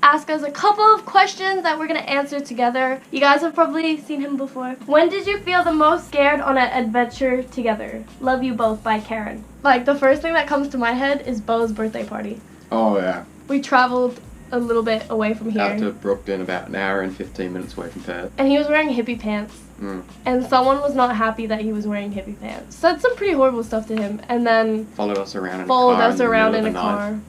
ask us a couple of questions that we're going to answer together. You guys have probably seen him before. When did you feel the most scared on an adventure together? Love You Both by Karen. Like, the first thing that comes to my head is Bo's birthday party. Oh, yeah. We traveled a little bit away from here. Out to Brookton, about an hour and 15 minutes away from Perth. And he was wearing hippie pants. And someone was not happy that he was wearing hippie pants. Said some pretty horrible stuff to him. And then Followed us around in a car.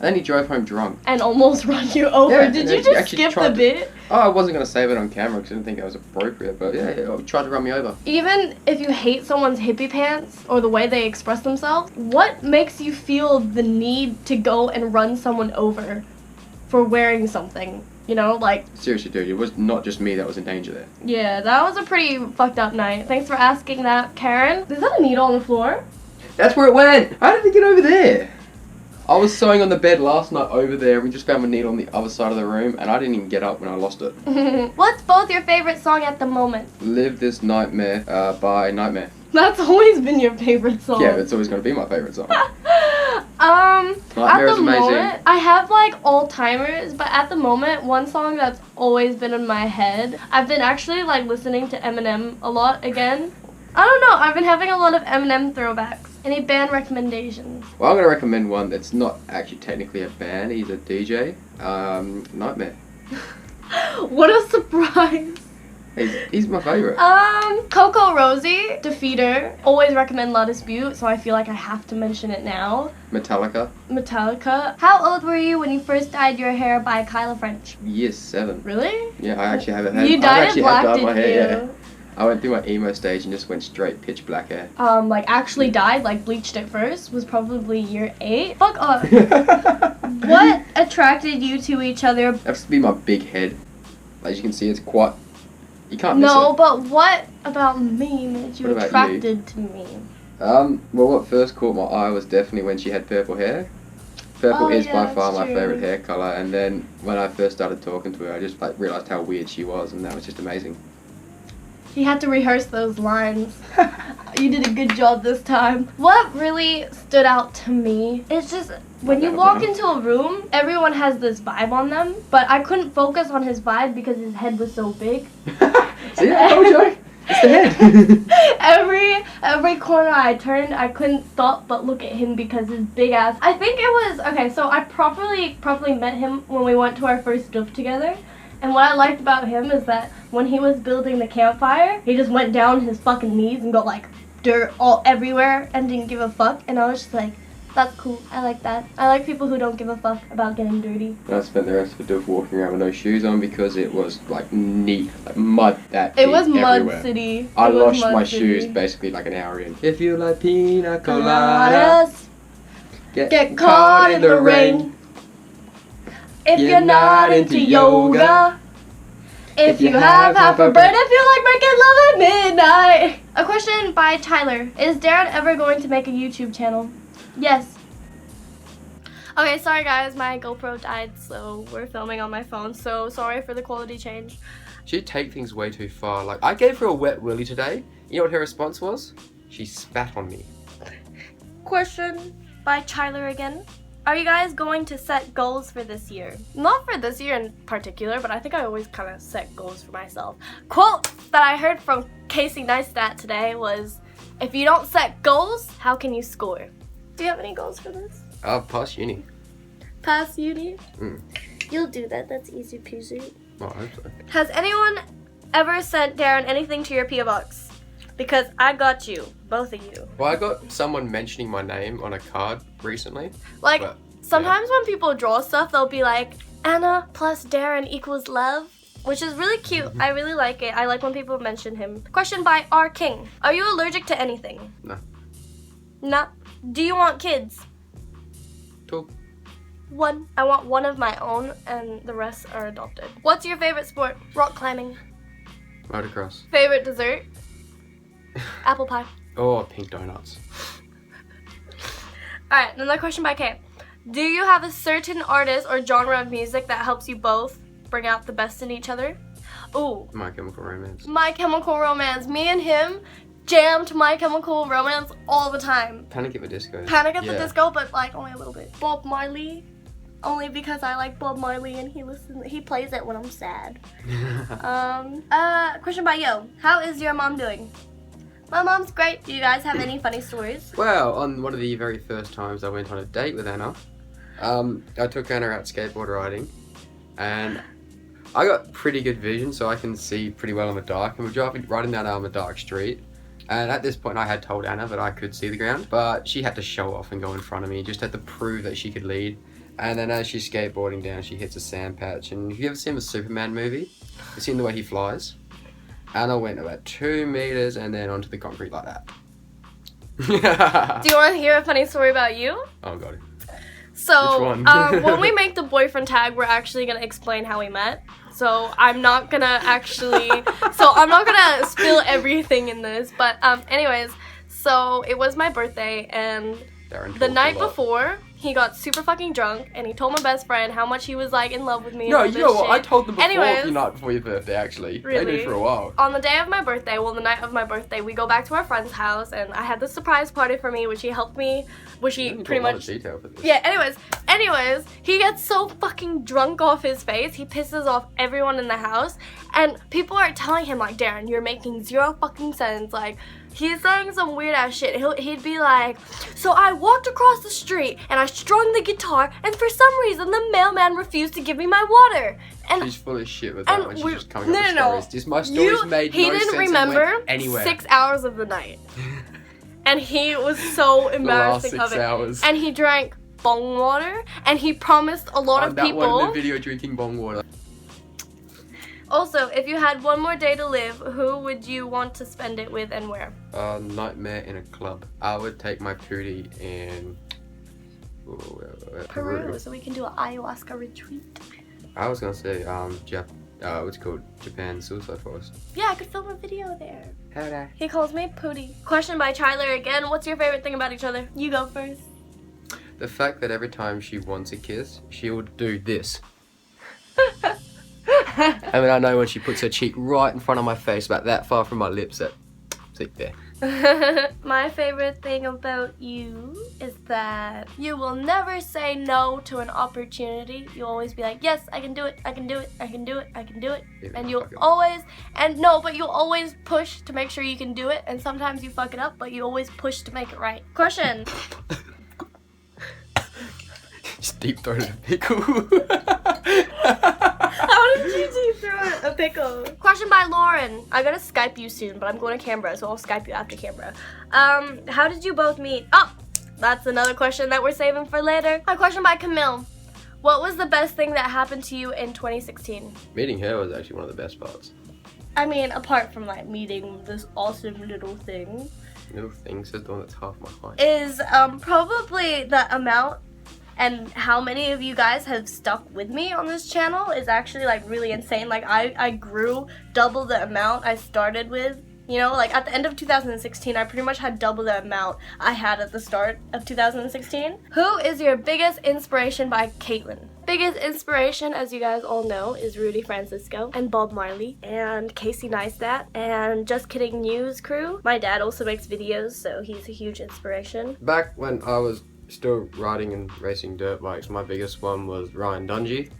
And then he drove home drunk. And almost run you over. Yeah, Did you just skip the bit? Oh, I wasn't going to save it on camera because I didn't think it was appropriate. But yeah, he tried to run me over. Even if you hate someone's hippie pants or the way they express themselves, what makes you feel the need to go and run someone over for wearing something? You know, like... Seriously, dude, it was not just me that was in danger there. Yeah, that was a pretty fucked up night. Thanks for asking that, Karen. Is that a needle on the floor? That's where it went! How did it get over there? I was sewing on the bed last night over there. We just found my needle on the other side of the room, and I didn't even get up when I lost it. What's both your favorite song at the moment? Live This Nightmare by Nightmare. That's always been your favorite song. Yeah, it's always going to be my favorite song. At the moment, I have like all-timers, but at the moment, one song that's always been in my head, I've been actually like listening to Eminem a lot again. I don't know, I've been having a lot of Eminem throwbacks. Any band recommendations? Well, I'm going to recommend one that's not actually technically a band, he's a DJ. Nightmare. What a surprise. He's my favorite. Coco Rosie, Defeater. Always recommend La Dispute, so I feel like I have to mention it now. Metallica. How old were you when you first dyed your hair by Kyla French? Year 7. Really? Yeah, I actually haven't had. You dyed it black, my did hair, you? yeah. I went through my emo stage and just went straight pitch black hair. Like actually dyed, like bleached it first, was probably year 8. Fuck off. What attracted you to each other? That has to be my big head. As you can see, it's quite... You can't miss it. No, but what about me made you attracted to me? Well, what first caught my eye was definitely when she had purple hair. Purple is by far my favourite hair colour, and then when I first started talking to her, I just like realised how weird she was, and that was just amazing. You had to rehearse those lines. You did a good job this time. What really stood out to me is just when you walk into a room, everyone has this vibe on them, but I couldn't focus on his vibe because his head was so big. See, I told you. It's the head. every corner I turned, I couldn't stop but look at him because his big ass. I think it was, okay, so I properly met him when we went to our first LUFF together. And what I liked about him is that when he was building the campfire, he just went down his fucking knees and got like dirt all everywhere and didn't give a fuck. And I was just like, that's cool. I like that. I like people who don't give a fuck about getting dirty. I spent the rest of the LUFF walking around with no shoes on because it was like neat, like mud that It was everywhere. Mud City. I lost my shoes basically like an hour in. If you like pina coladas, get caught in the rain. If you're not into yoga, if you have half a brain, if you like making love at midnight. A question by Tyler. Is Darren ever going to make a YouTube channel? Yes. Okay, sorry guys, my GoPro died, so we're filming on my phone, so sorry for the quality change. She'd take things way too far. Like, I gave her a wet willy today. You know what her response was? She spat on me. Question by Tyler again. Are you guys going to set goals for this year? Not for this year in particular, but I think I always kind of set goals for myself. Quote that I heard from Casey Neistat today was, if you don't set goals, how can you score? Do you have any goals for this? I'll pass uni. Pass uni? You'll do that, that's easy peasy. Oh, I hope so. Has anyone ever sent Darren anything to your P.O. Box? Because I got you, both of you. Well, I got someone mentioning my name on a card recently. Like, sometimes when people draw stuff, they'll be like, Anna plus Darren equals love, which is really cute. I really like it. I like when people mention him. Question by R. King. Are you allergic to anything? No. No. Do you want kids? 2. 1. I want one of my own, and the rest are adopted. What's your favorite sport? Rock climbing. Motocross. Favorite dessert? Apple pie. Oh, pink donuts. Alright, another question by Kay. Do you have a certain artist or genre of music that helps you both bring out the best in each other? Ooh. My Chemical Romance. My Chemical Romance. Me and him jammed My Chemical Romance all the time. Panic at the Disco. Panic at the Disco, but like only a little bit. Bob Marley. only because I like Bob Marley and he plays it when I'm sad. Question by Yo. How is your mom doing? My mom's great. Do you guys have any funny stories? Well, on one of the very first times I went on a date with Anna, I took Anna out skateboard riding, and I got pretty good vision, so I can see pretty well in the dark, and we're riding down a dark street. And at this point I had told Anna that I could see the ground, but she had to show off and go in front of me, just had to prove that she could lead. And then as she's skateboarding down, she hits a sand patch. And have you ever seen the Superman movie? You've seen the way he flies? Anna went about 2 meters and then onto the concrete like that. Do you want to hear a funny story about you? Oh god. So, Which one? when we make the boyfriend tag, we're actually going to explain how we met. So, I'm not going to spill everything in this. But, anyways, so it was my birthday, and Darren the night before, he got super fucking drunk, and he told my best friend how much he was, like, in love with me. No, and all this I shit. told them before Anyways, the night before your birthday, actually. Really? They knew for a while. On the day of my birthday, the night of my birthday, we go back to our friend's house, and I had this surprise party for me, which he helped me, which he pretty much... Detail for this. Yeah, anyways, he gets so fucking drunk off his face, he pisses off everyone in the house, and people are telling him, like, Darren, you're making zero fucking sense, like... He's saying some weird ass shit. He'd be like, so I walked across the street and I strung the guitar and for some reason the mailman refused to give me my water. And she's full of shit with that when she's just coming up with stories. Just my stories made no sense. He didn't remember anywhere. 6 hours of the night. And he was so embarrassing of it. 6 hours. And he drank bong water and he promised a lot of people. That one in the video drinking bong water. Also, if you had one more day to live, who would you want to spend it with and where? Nightmare in a club. I would take my pootie in Peru, so we can do an ayahuasca retreat. I was gonna say what's it called? Japan Suicide Forest. Yeah, I could film a video there. How'd I? He calls me Pootie. Question by Tyler again. What's your favorite thing about each other? You go first. The fact that every time she wants a kiss, she would do this. I mean, I know when she puts her cheek right in front of my face, about that far from my lips, that see there. My favorite thing about you is that you will never say no to an opportunity. You always be like, yes, I can do it, I can do it, I can do it, I can do it. And you'll always, you'll always push to make sure you can do it. And sometimes you fuck it up, but you always push to make it right. Question. Just deep throated a pickle. How did you deep throat a pickle? Question by Lauren. I gotta Skype you soon, but I'm going to Canberra, so I'll Skype you after Canberra. How did you both meet? Oh, that's another question that we're saving for later. A question by Camille. What was the best thing that happened to you in 2016? Meeting her was actually one of the best parts. I mean, apart from like meeting this awesome little thing. Little thing, says the one that's half my height. Is probably the amount and how many of you guys have stuck with me on this channel is actually like really insane. Like I grew double the amount I started with. You know, like at the end of 2016, I pretty much had double the amount I had at the start of 2016. Who is your biggest inspiration by Caitlin? Biggest inspiration, as you guys all know, is Rudy Francisco and Bob Marley and Casey Neistat and Just Kidding News crew. My dad also makes videos, so he's a huge inspiration. Back when I was still riding and racing dirt bikes, my biggest one was Ryan Dungey,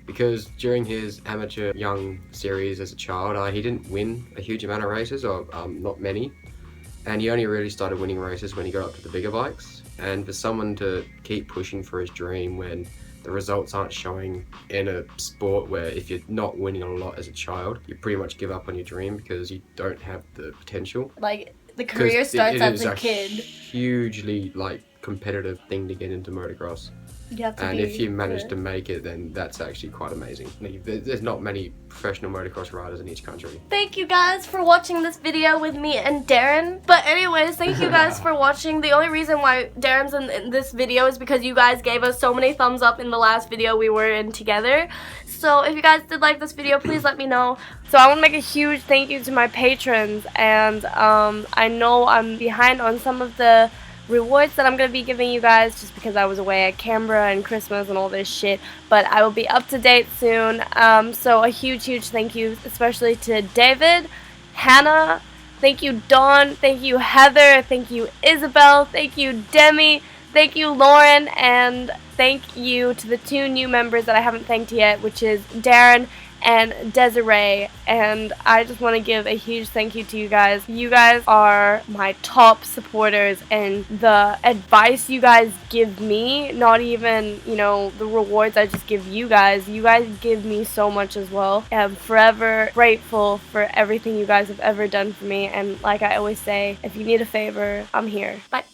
because during his amateur young series as a child, he didn't win a huge amount of races, or not many, and he only really started winning races when he got up to the bigger bikes. And for someone to keep pushing for his dream when the results aren't showing in a sport where if you're not winning a lot as a child, you pretty much give up on your dream because you don't have the potential. Like, the career starts as a kid. Hugely competitive thing to get into motocross. You have to and be if you manage good to make it, then that's actually quite amazing. There's not many professional motocross riders in each country. Thank you guys for watching this video with me and Darren. But anyways, thank you guys for watching. The only reason why Darren's in this video is because you guys gave us so many thumbs up in the last video we were in together. So if you guys did like this video, please let me know. So I want to make a huge thank you to my patrons, and I know I'm behind on some of the rewards that I'm going to be giving you guys just because I was away at Canberra and Christmas and all this shit, but I will be up to date soon. So a huge thank you especially to David, Hannah, thank you Dawn, thank you Heather, thank you Isabel, thank you Demi, Thank you, Lauren, and thank you to the 2 new members that I haven't thanked yet, which is Darren and Desiree, and I just want to give a huge thank you to you guys. You guys are my top supporters, and the advice you guys give me, not even, the rewards I just give you guys give me so much as well. I'm forever grateful for everything you guys have ever done for me, and like I always say, if you need a favor, I'm here. Bye.